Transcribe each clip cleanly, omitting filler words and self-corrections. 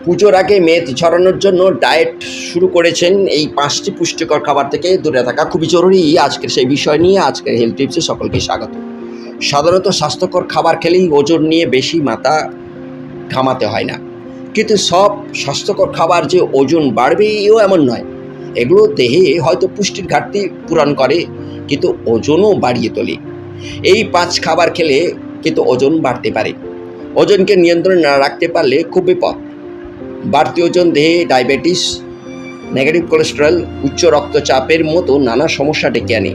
পুজোর আগে মেদ ঝরানোর জন্য ডায়েট শুরু করেছেন। এই 5টি পুষ্টিকর খাবার থেকে দূরে থাকা খুবই জরুরি। আজকের সেই বিষয় নিয়ে আজকের হেলথ টিপসে সকলকে স্বাগত। সাধারণত স্বাস্থ্যকর খাবার খেলেই ওজন নিয়ে বেশি মাথা ঘামাতে হয় না, কিন্তু সব স্বাস্থ্যকর খাবার যে ওজন বাড়বে এও এমন নয়। এগুলো দেহে হয়তো পুষ্টির ঘাটতি পূরণ করে, কিন্তু ওজনও বাড়িয়ে তোলে। এই 5 খাবার খেলে কিন্তু ওজন বাড়তে পারে। ওজনকে নিয়ন্ত্রণে না রাখতে পারলে খুব বিপদ। বাড়তি ওজন দেহে ডায়াবেটিস, নেগেটিভ কোলেস্টেরল, উচ্চ রক্তচাপের মতো নানা সমস্যা ডেকে আনে।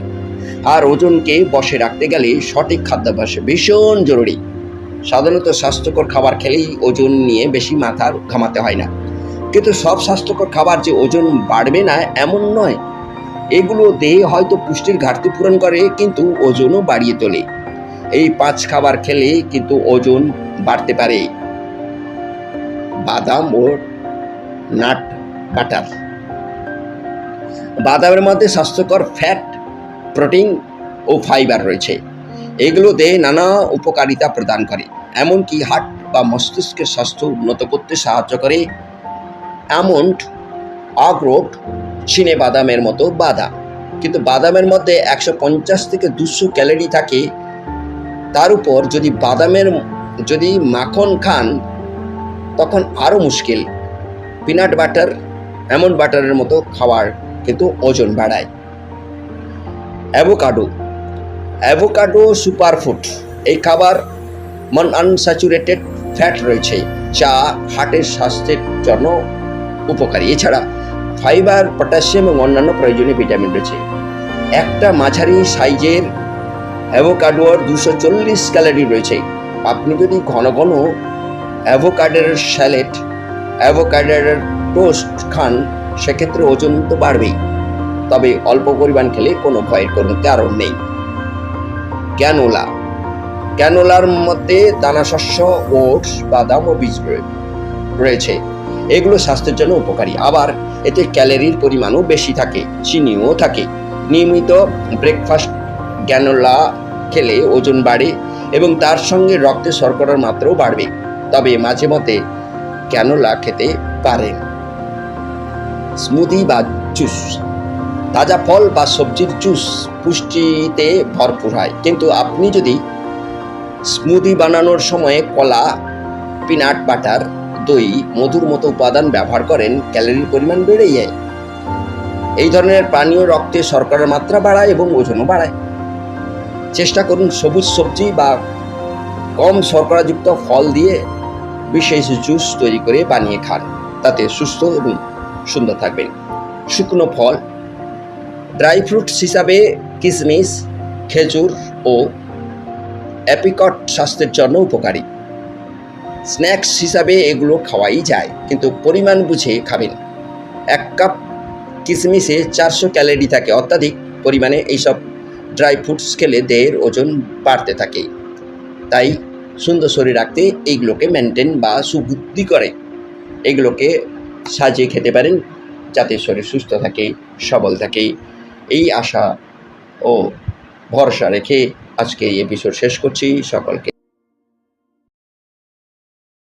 আর ওজনকে বশে রাখতে গেলে সঠিক খাদ্যাভ্যাস ভীষণ জরুরি। সাধারণত স্বাস্থ্যকর খাবার খেলেই ওজন নিয়ে বেশি মাথা ঘামাতে হয় না, কিন্তু সব স্বাস্থ্যকর খাবার যে ওজন বাড়বে না এমন নয়। এগুলো দেহে হয়তো পুষ্টির ঘাটতি পূরণ করে, কিন্তু ওজনও বাড়িয়ে তোলে। এই 5 খাবার খেলে কিন্তু ওজন বাড়তে পারে। বাদাম ও নাট বাটার। বাদামের মধ্যে স্বাস্থ্যকর ফ্যাট, প্রোটিন ও ফাইবার রয়েছে। এগুলো দেহে নানা উপকারিতা প্রদান করে, এমনকি হার্ট বা মস্তিষ্কের স্বাস্থ্য উন্নত করতে সাহায্য করে। আমন্ড, আখরোট, চিনে বাদামের মতো বাদাম। কিন্তু বাদামের মধ্যে 150 থেকে 200 ক্যালোরি থাকে। তার উপর যদি মাখন খান তখন আরও মুশকিল। পিনাট বাটার, আমন্ড বাটারের মতো খাবার কিন্তু ওজন বাড়ায়। Avocado superfood. এই খাবার আনস্যাচুরেটেড ফ্যাট রয়েছে, যা হার্টের স্বাস্থ্যের জন্য উপকারী। এছাড়া ফাইবার, পটাশিয়াম এবং অন্যান্য প্রয়োজনীয় ভিটামিন রয়েছে। একটা মাঝারি সাইজের অ্যাভোকাডোর 240 ক্যালোরি রয়েছে। আপনি যদি ঘন ঘন অ্যাভোকাডোর স্যালাড, অ্যাভোকাডোর টোস্ট খান, সেক্ষেত্রে ওজন তো বাড়বেই, তবে অল্প পরিমাণ খেলে কোনো ভয়ের কোনো কারণ নেই। ক্যানোলার মধ্যে দানাশস্য, ওটস, বাদাম ও বীজ রয়েছে। এগুলো স্বাস্থ্যের জন্য উপকারী, আবার এতে ক্যালোরির পরিমাণও বেশি থাকে, চিনিও থাকে। নিয়মিত ব্রেকফাস্ট ক্যানোলা খেলে ওজন বাড়ে এবং তার সঙ্গে রক্তে শর্করার মাত্রাও বাড়বে, তবে মাঝে মধ্যে ক্যানোলা খেতে পারেন। স্মুদি বা জুস। তাজা ফল বা সবজির জুস পুষ্টিতে ভরপুর হয়, কিন্তু আপনি যদি স্মুদি বানানোর সময় কলা, পিনাট বাটার, দই, মধুর মতো উপাদান ব্যবহার করেন, ক্যালোরির পরিমাণ বেড়ে যায়। এই ধরনের পানীয় রক্তে শর্করার মাত্রা বাড়ায় এবং ওজনও বাড়ায়। চেষ্টা করুন সবুজ সবজি বা কম শর্করাযুক্ত ফল দিয়ে বিশেষ জুস তৈরি করে বানিয়ে খান, তাতে সুস্থ এবং সুন্দর থাকবেন। শুকনো ফল, ড্রাই ফ্রুটস হিসাবে কিশমিশ, খেজুর ও অ্যাপ্রিকট স্বাস্থ্যের জন্য উপকারী। স্ন্যাক্স হিসাবে এগুলো খাওয়াই যায়, কিন্তু পরিমাণ বুঝে খাবেন। 1 কাপ কিশমিশে 400 ক্যালোরি থাকে। অত্যাধিক পরিমাণে এইসব ড্রাই ফ্রুটস খেলে দেহের ওজন বাড়তে থাকে। তাই সুন্দর শরীর রাখতে এইগুলোকে মেনটেন বা সুবুদ্ধি করে এগুলোকে সাজিয়ে খেতে পারেন, যাতে শরীর সুস্থ থাকে, সবল থাকে। এই আশা ও ভরসা রেখে আজকে এই এপিসোড শেষ করছি। সকলকে